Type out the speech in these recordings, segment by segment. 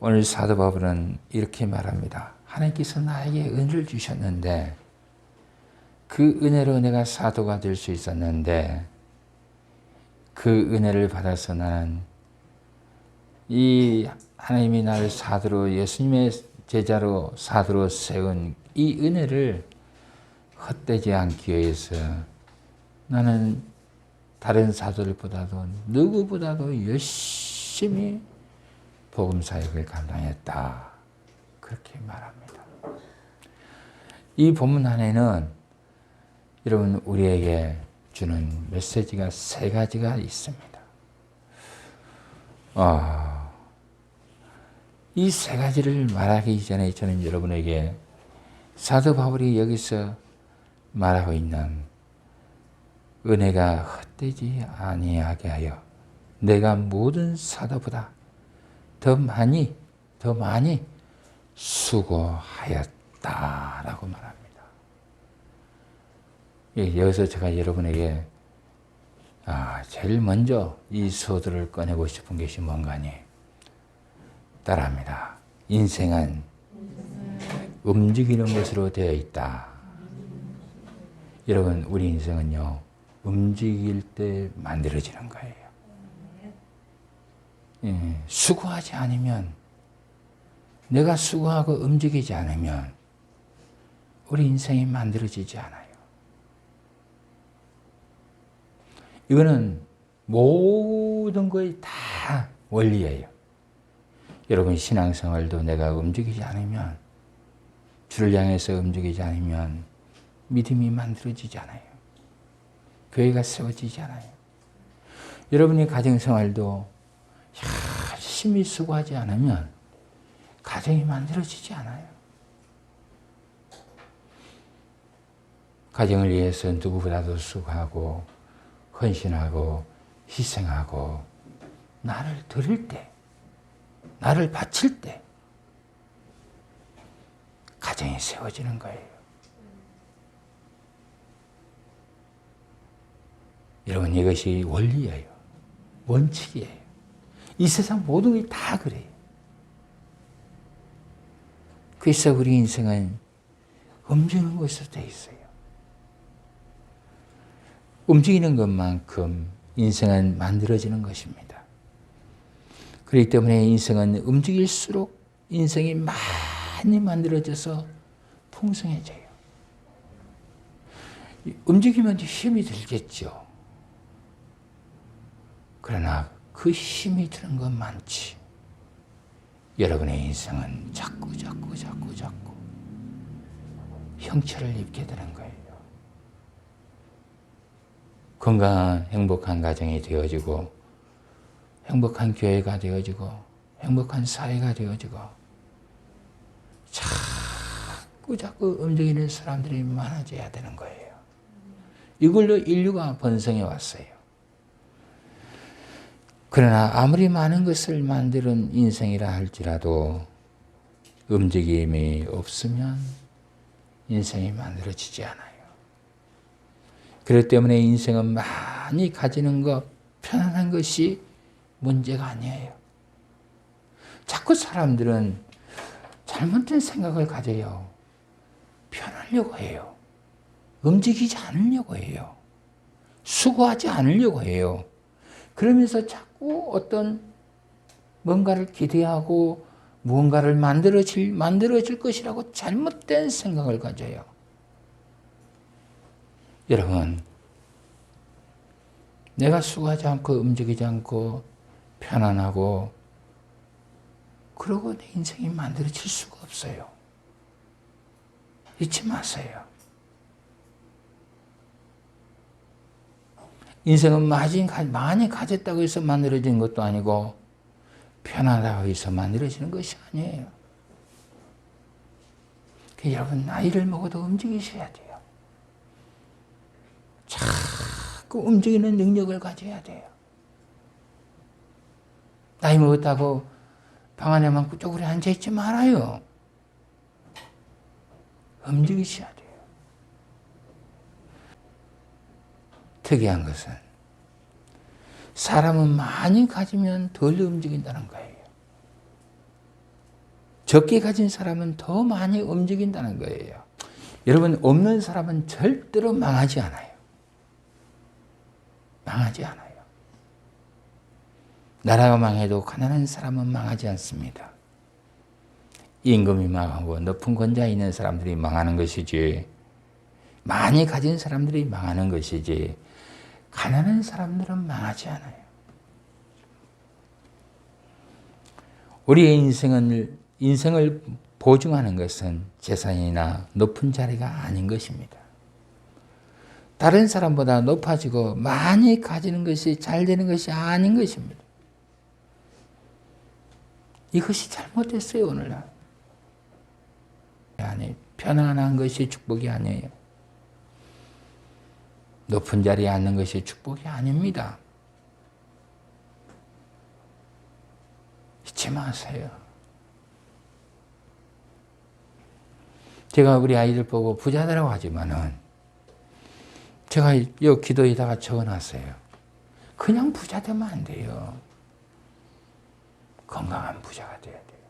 오늘 사도 바울은 이렇게 말합니다. 하나님께서 나에게 은혜를 주셨는데 그 은혜로 내가 사도가 될 수 있었는데 그 은혜를 받아서 나는 이 하나님이 나를 사도로 예수님의 제자로 사도로 세운 이 은혜를 헛되지 않기 위해서 나는 다른 사도들보다도 누구보다도 열심히 복음 사역을 감당했다. 그렇게 말합니다. 이 본문 안에는 여러분 우리에게 주는 메시지가 세 가지가 있습니다. 이 세 가지를 말하기 전에 저는 여러분에게 사도 바울이 여기서 말하고 있는 은혜가 헛되지 아니하게 하여 내가 모든 사도보다 더 많이 수고하였다라고 말합니다. 여기서 제가 여러분에게 제일 먼저 이 소들을 꺼내고 싶은 것이 뭔가 하니 따라합니다. 인생은 움직이는 것으로 되어 있다. 여러분 우리 인생은요 움직일 때 만들어지는 거예요. 수고하지 않으면 내가 수고하고 움직이지 않으면 우리 인생이 만들어지지 않아요. 이거는 모든 거의 다 원리예요. 여러분 신앙생활도 내가 움직이지 않으면 주를 향해서 움직이지 않으면 믿음이 만들어지지 않아요. 교회가 세워지지 않아요. 여러분이 가정생활도 열심히 수고하지 않으면 가정이 만들어지지 않아요. 가정을 위해서 누구보다도 수고하고 헌신하고 희생하고 나를 드릴 때, 나를 바칠 때 가정이 세워지는 거예요. 여러분 이것이 원리예요. 원칙이에요. 이 세상 모든 게 다 그래요. 그래서 우리 인생은 움직이는 것으로 되어 있어요. 움직이는 것만큼 인생은 만들어지는 것입니다. 그렇기 때문에 인생은 움직일수록 인생이 많이 만들어져서 풍성해져요. 움직이면 힘이 들겠죠. 그러나 그 힘이 드는 건 많지. 여러분의 인생은 자꾸 형체를 입게 되는 거예요. 건강한 행복한 가정이 되어지고 행복한 교회가 되어지고 행복한 사회가 되어지고 자꾸 움직이는 사람들이 많아져야 되는 거예요. 이걸로 인류가 번성해 왔어요. 그러나 아무리 많은 것을 만드는 인생이라 할지라도 움직임이 없으면 인생이 만들어지지 않아요. 그렇기 때문에 인생은 많이 가지는 것, 편안한 것이 문제가 아니에요. 자꾸 사람들은 잘못된 생각을 가져요. 편하려고 해요. 움직이지 않으려고 해요. 수고하지 않으려고 해요. 그러면서 자꾸 어떤 뭔가를 기대하고 무언가를 만들어질 것이라고 잘못된 생각을 가져요. 여러분, 내가 수고하지 않고 움직이지 않고 편안하고 그러고 내 인생이 만들어질 수가 없어요. 잊지 마세요. 인생은 많이 가졌다고 해서 만들어진 것도 아니고 편하다고 해서 만들어지는 것이 아니에요. 여러분 나이를 먹어도 움직이셔야 돼요. 자꾸 움직이는 능력을 가져야 돼요. 나이 먹었다고 방 안에만 꾸적꾸려 앉아있지 말아요. 움직이셔야 돼요. 특이한 것은 사람은 많이 가지면 덜 움직인다는 거예요. 적게 가진 사람은 더 많이 움직인다는 거예요. 여러분, 없는 사람은 절대로 망하지 않아요. 망하지 않아요. 나라가 망해도 가난한 사람은 망하지 않습니다. 임금이 망하고 높은 권좌에 있는 사람들이 망하는 것이지, 많이 가진 사람들이 망하는 것이지, 가난한 사람들은 망하지 않아요. 우리의 인생을 보증하는 것은 재산이나 높은 자리가 아닌 것입니다. 다른 사람보다 높아지고 많이 가지는 것이 잘 되는 것이 아닌 것입니다. 이것이 잘못됐어요, 오늘날. 아니, 편안한 것이 축복이 아니에요. 높은 자리에 앉는 것이 축복이 아닙니다. 잊지 마세요. 제가 우리 아이들 보고 부자라고 하지만은 제가 이 기도에다가 적어놨어요. 그냥 부자 되면 안 돼요. 건강한 부자가 돼야 돼요.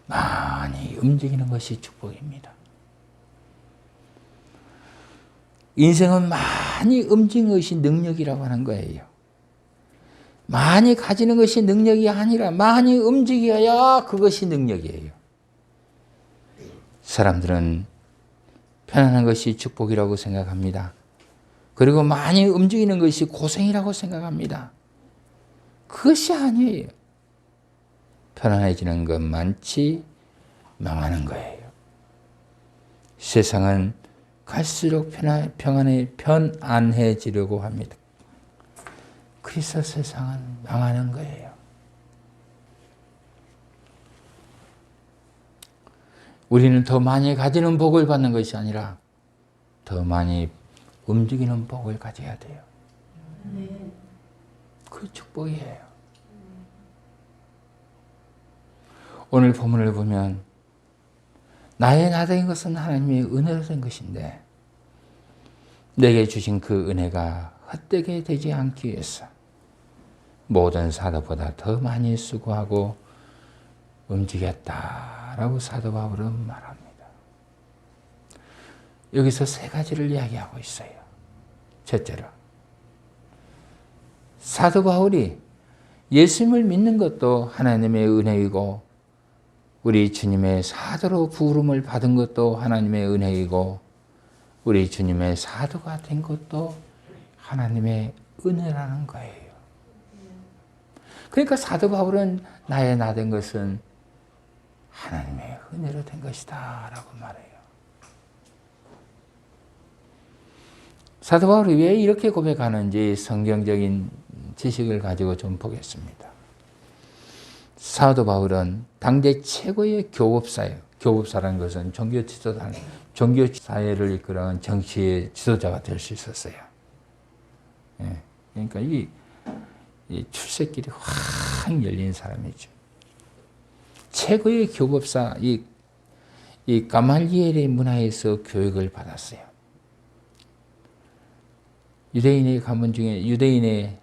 많이 움직이는 것이 축복입니다. 인생은 많이 움직이는 것이 능력이라고 하는 거예요. 많이 가지는 것이 능력이 아니라 많이 움직여야 그것이 능력이에요. 사람들은 편안한 것이 축복이라고 생각합니다. 그리고 많이 움직이는 것이 고생이라고 생각합니다. 그것이 아니에요. 편안해지는 것만치 망하는 거예요. 세상은 갈수록 편안해지려고 합니다. 그래서 세상은 망하는 거예요. 우리는 더 많이 가지는 복을 받는 것이 아니라 더 많이 움직이는 복을 가져야 돼요. 그 축복이에요. 오늘 본문을 보면 나의 나된 것은 하나님의 은혜로 된 것인데 내게 주신 그 은혜가 헛되게 되지 않기 위해서 모든 사도보다 더 많이 수고하고 움직였다라고 사도 바울은 말합니다. 여기서 세 가지를 이야기하고 있어요. 첫째로, 사도 바울이 예수님을 믿는 것도 하나님의 은혜이고 우리 주님의 사도로 부름을 받은 것도 하나님의 은혜이고 우리 주님의 사도가 된 것도 하나님의 은혜라는 거예요. 그러니까 사도 바울은 나의 나 된 것은 하나님의 은혜로 된 것이다 라고 말해요. 사도 바울이 왜 이렇게 고백하는지 성경적인 지식을 가지고 좀 보겠습니다. 사도 바울은 당대 최고의 교법사예요. 교법사라는 것은 종교사회를 이끌어가는 정치의 지도자가 될 수 있었어요. 예, 그러니까 이 출세길이 확 열린 사람이죠. 최고의 교법사, 이 가말리엘의 문화에서 교육을 받았어요. 유대인의 가문 중에 유대인의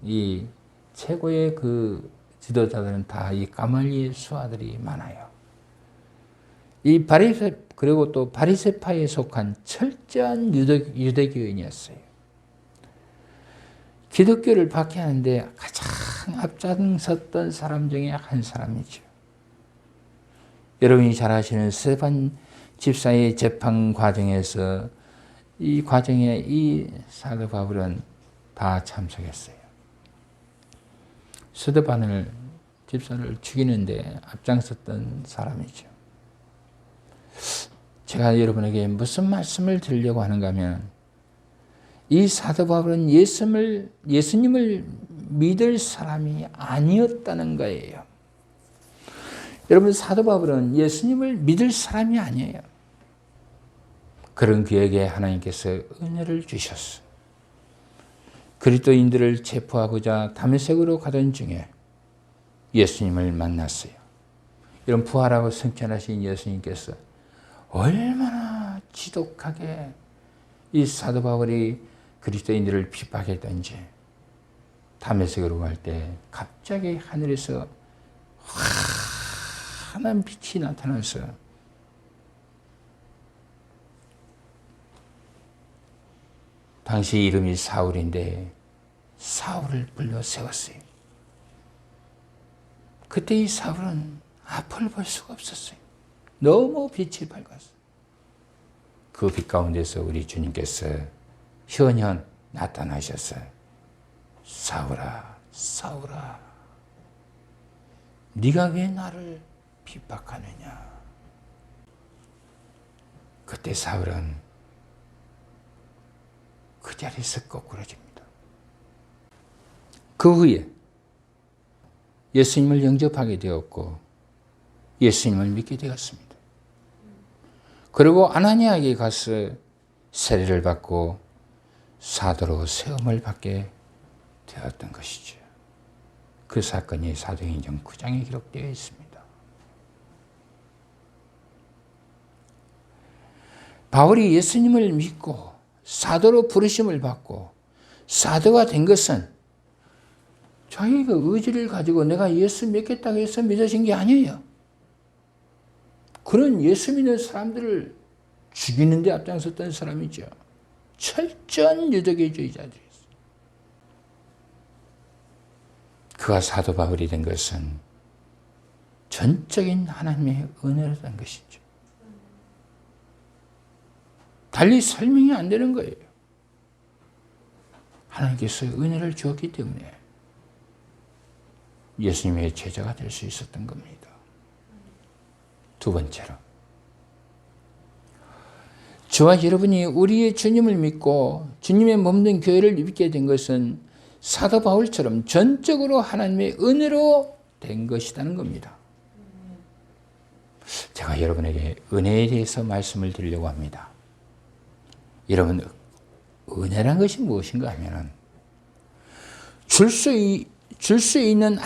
이 최고의 그 지도자들은 다 이 가말리엘 수하들이 많아요. 그리고 또 바리새파에 속한 철저한 유대교인이었어요. 기독교를 박해하는데 가장 앞장섰던 사람 중에 한 사람이죠. 여러분이 잘 아시는 스데반 집사의 재판 과정에서 이 과정에 이 사도 바울은 다 참석했어요. 스데반을 집사를 죽이는데 앞장섰던 사람이죠. 제가 여러분에게 무슨 말씀을 드리려고 하는가 하면 이 사도 바울은 예수님을 믿을 사람이 아니었다는 거예요. 여러분, 사도 바울은 예수님을 믿을 사람이 아니에요. 그런 그에게 하나님께서 은혜를 주셨어요. 그리스도인들을 체포하고자 다메섹으로 가던 중에 예수님을 만났어요. 이런 부활하고 승천하신 예수님께서 얼마나 지독하게 이 사도 바울이 그리스도인들을 핍박했던지 다메섹으로 갈 때 갑자기 하늘에서 확 환한 빛이 나타나서 당시 이름이 사울인데 사울을 불러 세웠어요. 그때 이 사울은 앞을 볼 수가 없었어요. 너무 빛이 밝았어요. 그 빛 가운데서 우리 주님께서 현현 나타나셨어요. 사울아, 사울아, 네가 왜 나를 핍박하느냐. 그때 사울은 그 자리에서 거꾸러집니다. 그 후에 예수님을 영접하게 되었고 예수님을 믿게 되었습니다. 그리고 아나니아에게 가서 세례를 받고 사도로 세움을 받게 되었던 것이죠. 그 사건이 사도행전 9장에 기록되어 있습니다. 바울이 예수님을 믿고 사도로 부르심을 받고 사도가 된 것은 자기가 의지를 가지고 내가 예수 믿겠다고 해서 믿어진 게 아니에요. 그런 예수 믿는 사람들을 죽이는 데 앞장섰던 사람이죠. 철저한 유대교주의자들이었어요. 그가 사도 바울이 된 것은 전적인 하나님의 은혜로 된 것이죠. 달리 설명이 안 되는 거예요. 하나님께서 은혜를 주었기 때문에 예수님의 제자가 될 수 있었던 겁니다. 두 번째로, 저와 여러분이 우리의 주님을 믿고 주님의 몸된 교회를 믿게 된 것은 사도 바울처럼 전적으로 하나님의 은혜로 된 것이라는 겁니다. 제가 여러분에게 은혜에 대해서 말씀을 드리려고 합니다. 여러분, 은혜란 것이 무엇인가 하면 줄 수 있는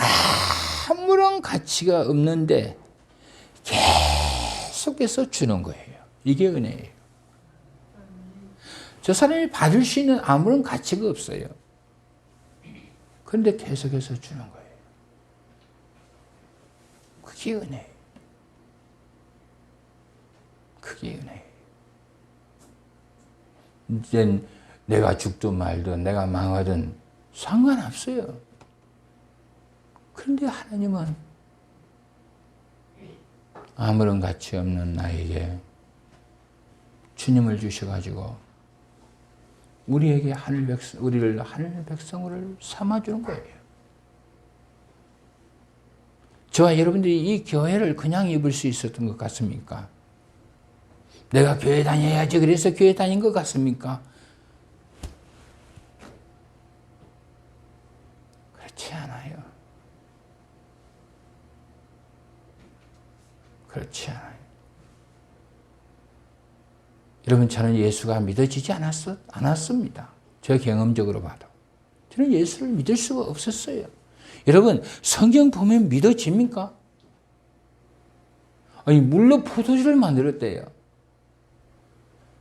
아무런 가치가 없는데 계속해서 주는 거예요. 이게 은혜예요. 저 사람이 받을 수 있는 아무런 가치가 없어요. 그런데 계속해서 주는 거예요. 그게 은혜예요. 그게 은혜예요. 이제 내가 죽든 말든 내가 망하든 상관없어요. 그런데 하나님은 아무런 가치 없는 나에게 주님을 주셔가지고 우리에게 우리를 하늘 백성을 삼아주는 거예요. 저와 여러분들이 이 교회를 그냥 입을 수 있었던 것 같습니까? 내가 교회 다녀야지 그래서 교회 다닌 것 같습니까? 그렇지 않아요. 그렇지 않아요. 여러분, 저는 예수가 믿어지지 않았습니다. 저 경험적으로 봐도. 저는 예수를 믿을 수가 없었어요. 여러분, 성경 보면 믿어집니까? 아니, 물로 포도주를 만들었대요.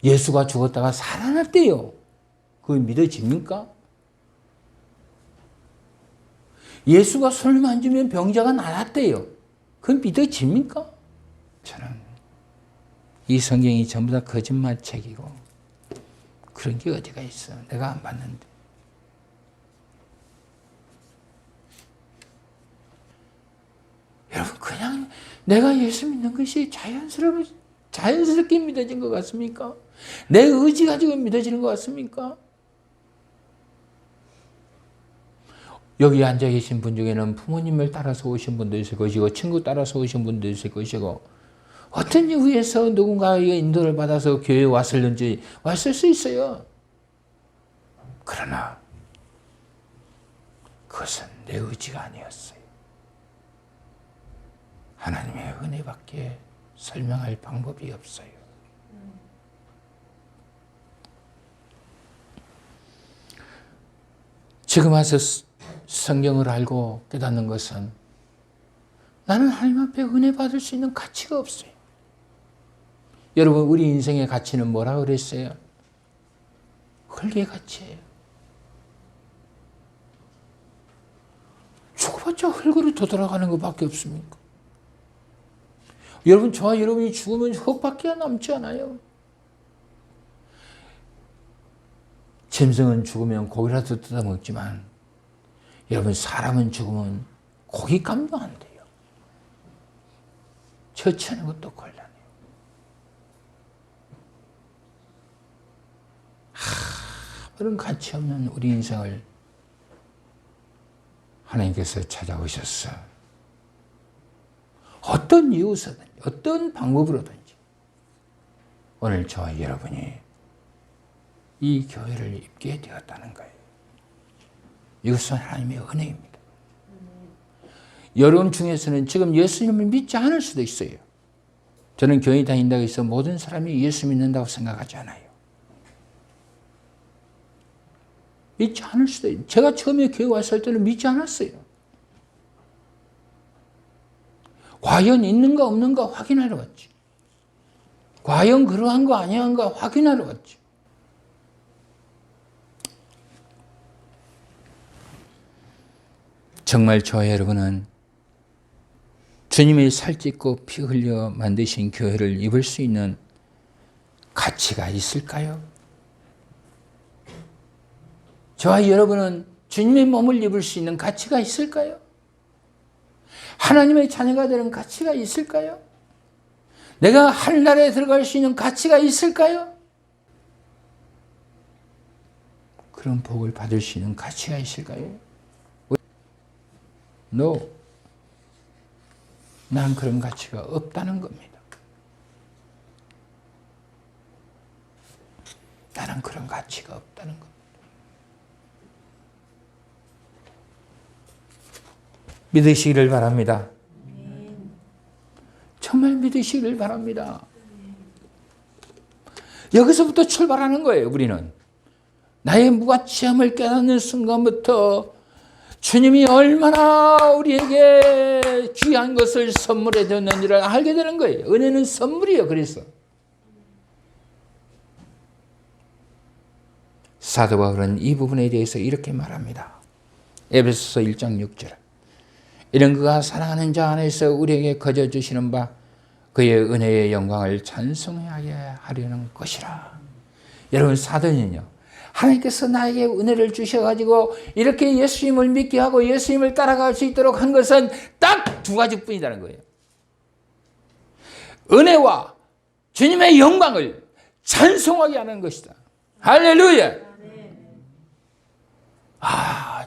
예수가 죽었다가 살아났대요. 그거 믿어집니까? 예수가 손을 만지면 병자가 나았대요. 그건 믿어집니까? 저는 이 성경이 전부 다 거짓말책이고 그런 게 어디가 있어. 내가 안 봤는데. 여러분, 그냥 내가 예수 믿는 것이 자연스럽게 믿어진 것 같습니까? 내 의지 가지고 믿어지는 것 같습니까? 여기 앉아 계신 분 중에는 부모님을 따라서 오신 분도 있을 것이고 친구 따라서 오신 분도 있을 것이고 어떤 이유에서 누군가의 인도를 받아서 교회에 왔을 수 있어요. 그러나 그것은 내 의지가 아니었어요. 하나님의 은혜밖에 설명할 방법이 없어요. 지금 와서 성경을 알고 깨닫는 것은 나는 하나님 앞에 은혜 받을 수 있는 가치가 없어요. 여러분, 우리 인생의 가치는 뭐라고 그랬어요? 흙의 가치예요. 죽어봤자 흙으로 되돌아가는 것밖에 없습니까? 여러분, 저와 여러분이 죽으면 흙밖에 남지 않아요. 짐승은 죽으면 고기라도 뜯어먹지만 여러분, 사람은 죽으면 고기 값도 안 돼요. 처치하는 것도 곤란해요. 그런 가치 없는 우리 인생을 하나님께서 찾아오셨어. 어떤 이유서든 어떤 방법으로든지 오늘 저와 여러분이 이 교회를 입게 되었다는 거예요. 이것은 하나님의 은혜입니다. 여러분 중에서는 지금 예수님을 믿지 않을 수도 있어요. 저는 교회 다닌다고 해서 모든 사람이 예수 믿는다고 생각하지 않아요. 믿지 않을 수도 있어요. 제가 처음에 교회 왔을 때는 믿지 않았어요. 과연 있는가 없는가 확인하러 왔지. 과연 그러한가 아니한가 확인하러 왔지. 정말 저와 여러분은 주님의 살찢고 피 흘려 만드신 교회를 입을 수 있는 가치가 있을까요? 저와 여러분은 주님의 몸을 입을 수 있는 가치가 있을까요? 하나님의 자녀가 되는 가치가 있을까요? 내가 하늘나라에 들어갈 수 있는 가치가 있을까요? 그런 복을 받을 수 있는 가치가 있을까요? No. 난 그런 가치가 없다는 겁니다. 나는 그런 가치가 없다는 겁니다. 믿으시기를 바랍니다. 정말 믿으시기를 바랍니다. 여기서부터 출발하는 거예요, 우리는. 나의 무가치함을 깨닫는 순간부터 주님이 얼마나 우리에게 귀한 것을 선물해 줬는지를 알게 되는 거예요. 은혜는 선물이에요, 그래서. 사도 바울은 이 부분에 대해서 이렇게 말합니다. 에베소서 1장 6절. 이런 그가 사랑하는 자 안에서 우리에게 거저 주시는 바 그의 은혜의 영광을 찬송하게 하려는 것이라. 여러분, 사도는요, 하나님께서 나에게 은혜를 주셔가지고 이렇게 예수님을 믿게 하고 예수님을 따라갈 수 있도록 한 것은 딱 두 가지뿐이라는 거예요. 은혜와 주님의 영광을 찬송하게 하는 것이다. 할렐루야.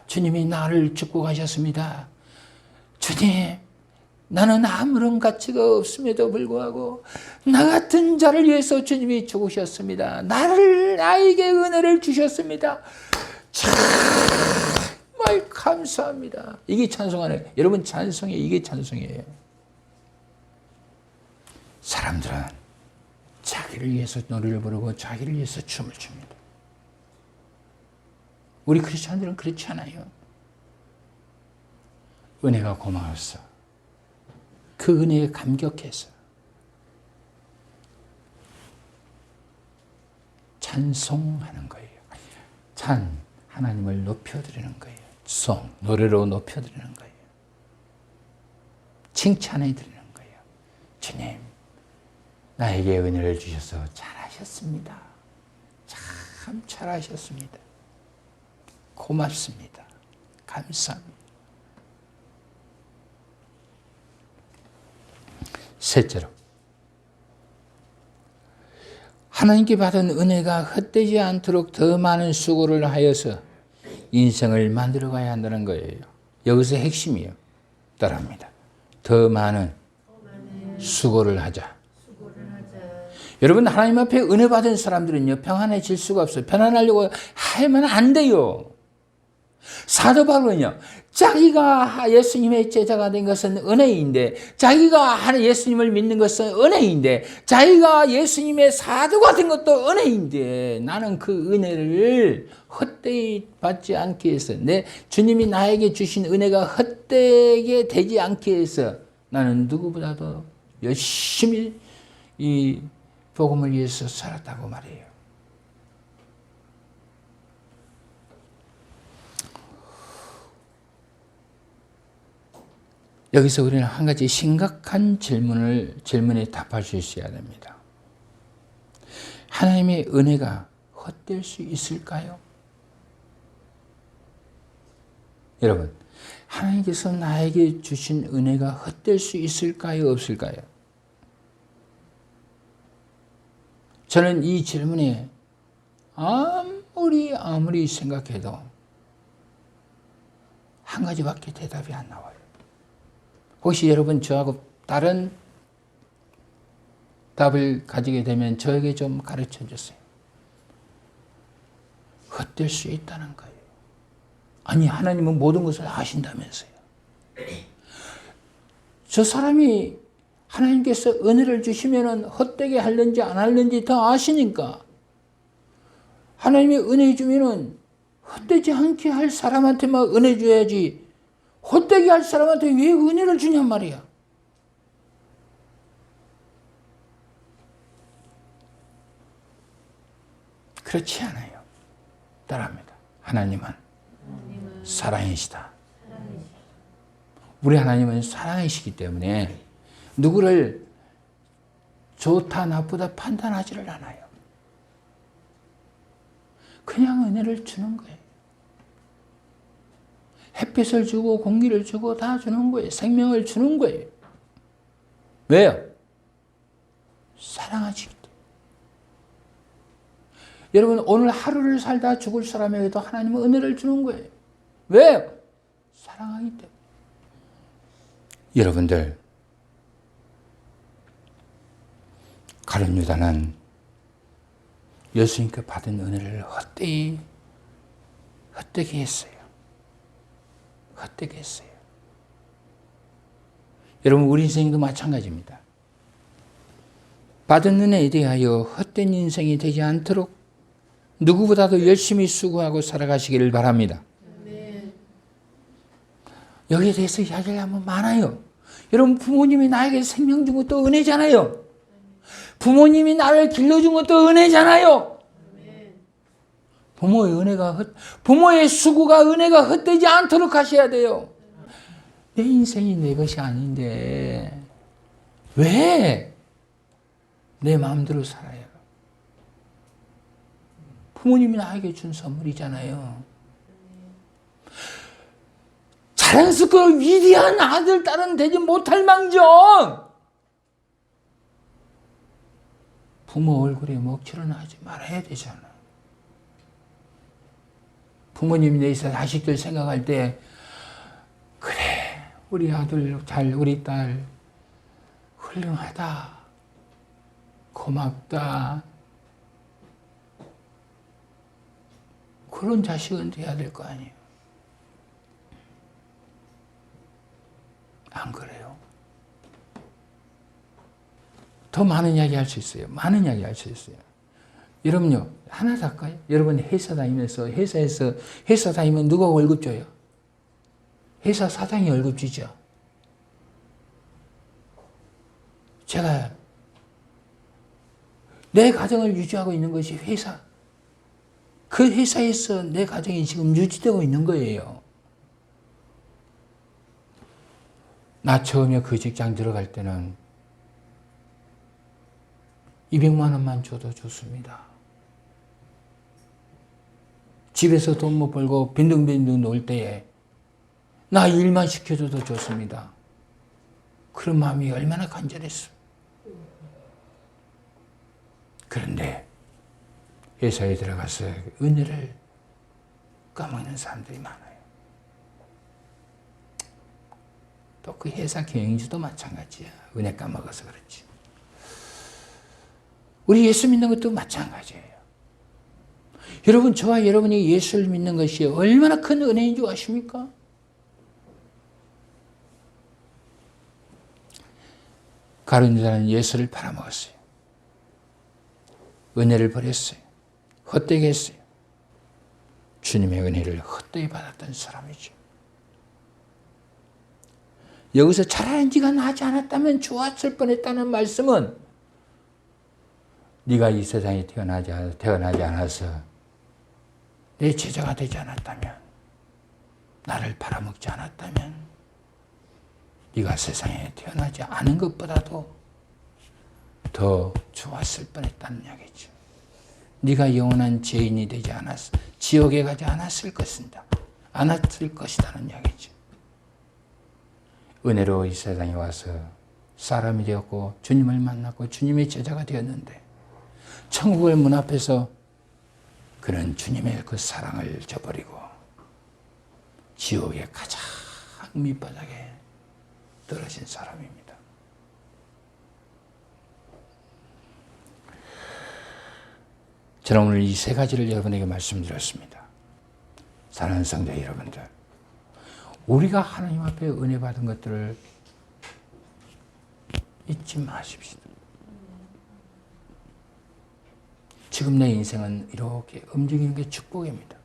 주님이 나를 죽고 가셨습니다. 주님, 나는 아무런 가치가 없음에도 불구하고 나 같은 자를 위해서 주님이 죽으셨습니다. 나에게 은혜를 주셨습니다. 정말 감사합니다. 이게 찬송하네. 여러분, 찬송이에요. 이게 찬송이에요. 사람들은 자기를 위해서 노래를 부르고 자기를 위해서 춤을 춥니다. 우리 크리스찬들은 그렇지 않아요. 은혜가 고마웠어. 그 은혜에 감격해서 찬송하는 거예요. 하나님을 높여드리는 거예요. 노래로 높여드리는 거예요. 칭찬해드리는 거예요. 주님, 나에게 은혜를 주셔서 잘하셨습니다. 참 잘하셨습니다. 고맙습니다. 감사합니다. 셋째로, 하나님께 받은 은혜가 헛되지 않도록 더 많은 수고를 하여서 인생을 만들어가야 한다는 거예요. 여기서 핵심이에요. 따라합니다. 더 많은 수고를 하자. 여러분, 하나님 앞에 은혜 받은 사람들은요, 평안해질 수가 없어요. 편안하려고 하면 안 돼요. 사도 바울은요, 자기가 예수님의 제자가 된 것은 은혜인데, 자기가 예수님을 믿는 것은 은혜인데, 자기가 예수님의 사도가 된 것도 은혜인데, 나는 그 은혜를 헛되이 받지 않기 위해서, 주님이 나에게 주신 은혜가 헛되게 되지 않기 위해서 나는 누구보다도 열심히 이 복음을 위해서 살았다고 말해요. 여기서 우리는 한 가지 심각한 질문에 답할 수 있어야 됩니다. 하나님의 은혜가 헛될 수 있을까요? 여러분, 하나님께서 나에게 주신 은혜가 헛될 수 있을까요? 없을까요? 저는 이 질문에 아무리 생각해도 한 가지밖에 대답이 안 나와요. 혹시 여러분 저하고 다른 답을 가지게 되면 저에게 좀 가르쳐 주세요. 헛될 수 있다는 거예요. 아니, 하나님은 모든 것을 아신다면서요. 저 사람이 하나님께서 은혜를 주시면 헛되게 할는지 안 할는지 다 아시니까 하나님이 은혜 주면은 헛되지 않게 할 사람한테만 은혜 줘야지 헛되게 할 사람한테 왜 은혜를 주냔 말이야. 그렇지 않아요. 따라합니다. 하나님은 사랑이시다. 우리 하나님은 사랑이시기 때문에 누구를 좋다 나쁘다 판단하지를 않아요. 그냥 은혜를 주는 거예요. 햇빛을 주고 공기를 주고 다 주는 거예요. 생명을 주는 거예요. 왜요? 사랑하시기 때문에. 여러분, 오늘 하루를 살다 죽을 사람에게도 하나님은 은혜를 주는 거예요. 왜요? 사랑하기 때문에. 여러분들, 가룟 유다는 예수님께 받은 은혜를 헛되게 했어요. 헛되게 했어요. 여러분, 우리 인생도 마찬가지입니다. 받은 은혜에 대하여 헛된 인생이 되지 않도록 누구보다도 열심히 수고하고 살아가시기를 바랍니다. 여기에 대해서 이야기를 하면 많아요. 여러분, 부모님이 나에게 생명 준 것도 은혜잖아요. 부모님이 나를 길러준 것도 은혜잖아요. 부모의 수고가 은혜가 헛되지 않도록 하셔야 돼요. 내 인생이 내 것이 아닌데 왜 내 마음대로 살아요? 부모님이 나에게 준 선물이잖아요. 자랑스럽고 위대한 아들, 딸은 되지 못할 망정 부모 얼굴에 먹칠은 하지 말아야 되잖아. 부모님이 내 자식들 생각할 때 그래, 우리 아들 잘, 우리 딸 훌륭하다, 고맙다, 그런 자식은 돼야 될 거 아니에요. 안 그래요? 더 많은 이야기 할 수 있어요. 많은 이야기 할 수 있어요. 여러분요, 하나 더 할까요? 여러분 회사 다니면서, 회사 다니면 누가 월급 줘요? 회사 사장이 월급 주죠. 제가 내 가정을 유지하고 있는 것이 회사. 그 회사에서 내 가정이 지금 유지되고 있는 거예요. 나 처음에 그 직장 들어갈 때는 200만 원만 줘도 좋습니다. 집에서 돈 못 벌고 빈둥빈둥 놀 때에 나 일만 시켜줘도 좋습니다. 그런 마음이 얼마나 간절했어. 그런데 회사에 들어가서 은혜를 까먹는 사람들이 많아요. 또 그 회사 경영주도 마찬가지야. 은혜 까먹어서 그렇지. 우리 예수 믿는 것도 마찬가지예요. 여러분, 저와 여러분이 예수를 믿는 것이 얼마나 큰 은혜인 줄 아십니까? 가룟 유다는 예수를 팔아먹었어요. 은혜를 버렸어요. 헛되게 했어요. 주님의 은혜를 헛되이 받았던 사람이죠. 여기서 차라리 네가 나지 않았다면 좋았을 뻔했다는 말씀은 네가 이 세상에 태어나지 않아서 내 제자가 되지 않았다면, 나를 팔아먹지 않았다면 네가 세상에 태어나지 않은 것보다도 더 좋았을 뻔했다는 이야기죠. 네가 영원한 죄인이 되지 않았어. 지옥에 가지 않았을 것이다는 이야기죠. 은혜로 이 세상에 와서 사람이 되었고 주님을 만났고 주님의 제자가 되었는데 천국의 문 앞에서 그는 주님의 그 사랑을 저버리고 지옥의 가장 밑바닥에 떨어진 사람입니다. 저는 오늘 이 세 가지를 여러분에게 말씀드렸습니다. 사랑하는 성도 여러분들, 우리가 하나님 앞에 은혜 받은 것들을 잊지 마십시오. 지금 내 인생은 이렇게 움직이는 게 축복입니다.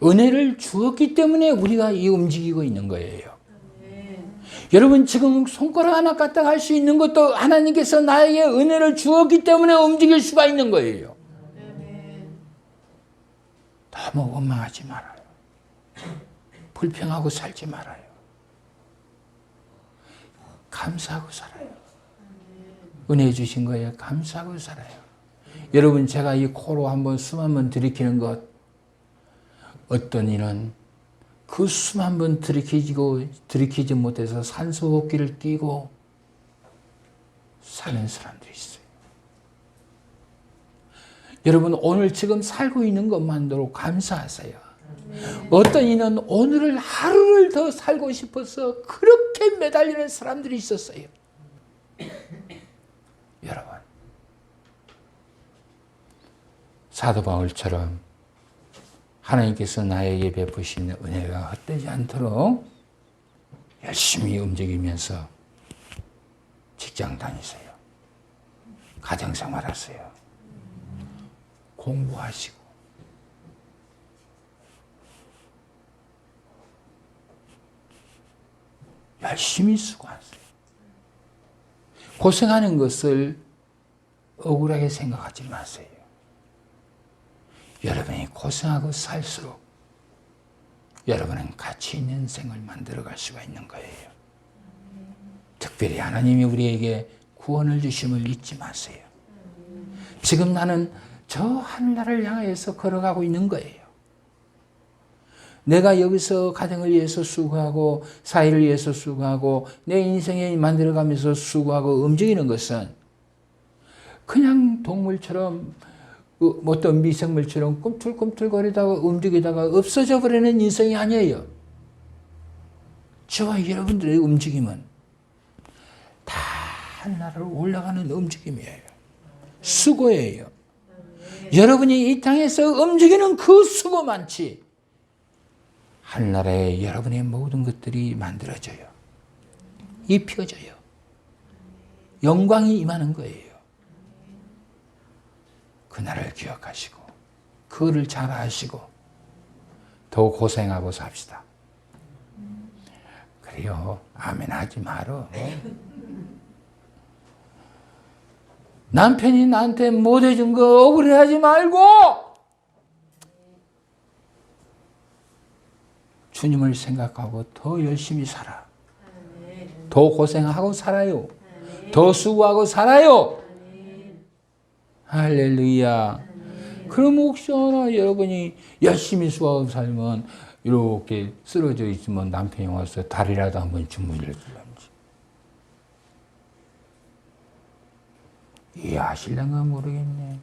은혜를 주었기 때문에 우리가 이 움직이고 있는 거예요. 여러분 지금 손가락 하나 까딱 할 수 있는 것도 하나님께서 나에게 은혜를 주었기 때문에 움직일 수가 있는 거예요. 너무 원망하지 말아요. 불평하고 살지 말아요. 감사하고 살아요. 은혜 주신 거에 감사하고 살아요. 여러분 제가 이 코로 한번 숨 한번 들이키는 것, 어떤 이는 그 숨 한번 들이키지 못해서 산소 호흡기를 끼고 사는 사람들이 있어요. 여러분 오늘 지금 살고 있는 것만으로 감사하세요. 어떤 이는 오늘을 하루를 더 살고 싶어서 그렇게 매달리는 사람들이 있었어요. 여러분 사도 바울처럼 하나님께서 나에게 베푸신 은혜가 헛되지 않도록 열심히 움직이면서 직장 다니세요. 가정생활 하세요. 공부하시고 열심히 수고하세요. 고생하는 것을 억울하게 생각하지 마세요. 여러분이 고생하고 살수록 여러분은 가치 있는 생을 만들어갈 수가 있는 거예요. 특별히 하나님이 우리에게 구원을 주심을 잊지 마세요. 지금 나는 저 하늘나라를 향해서 걸어가고 있는 거예요. 내가 여기서 가정을 위해서 수고하고 사회를 위해서 수고하고 내 인생에 만들어가면서 수고하고 움직이는 것은 그냥 동물처럼 어떤 미생물처럼 꿈틀꿈틀거리다가 움직이다가 없어져 버리는 인생이 아니에요. 저와 여러분들의 움직임은 다 하늘나라로 올라가는 움직임이에요. 수고예요. 여러분이 이 땅에서 움직이는 그 수고만치 하늘나라에 여러분의 모든 것들이 만들어져요. 입혀져요. 영광이 임하는 거예요. 그날을 기억하시고 그거를 잘 아시고 더 고생하고 삽시다. 그래요. 아멘 하지 말어. 남편이 나한테 못해준 거 억울해하지 말고 주님을 생각하고 더 열심히 살아. 더 고생하고 살아요. 더 수고하고 살아요. 할렐루야. 그럼 혹시나 여러분이 열심히 수고하고 살면 이렇게 쓰러져 있으면 남편이 와서 다리라도 한번 주물러 주려는지. 이해하실런가 모르겠네.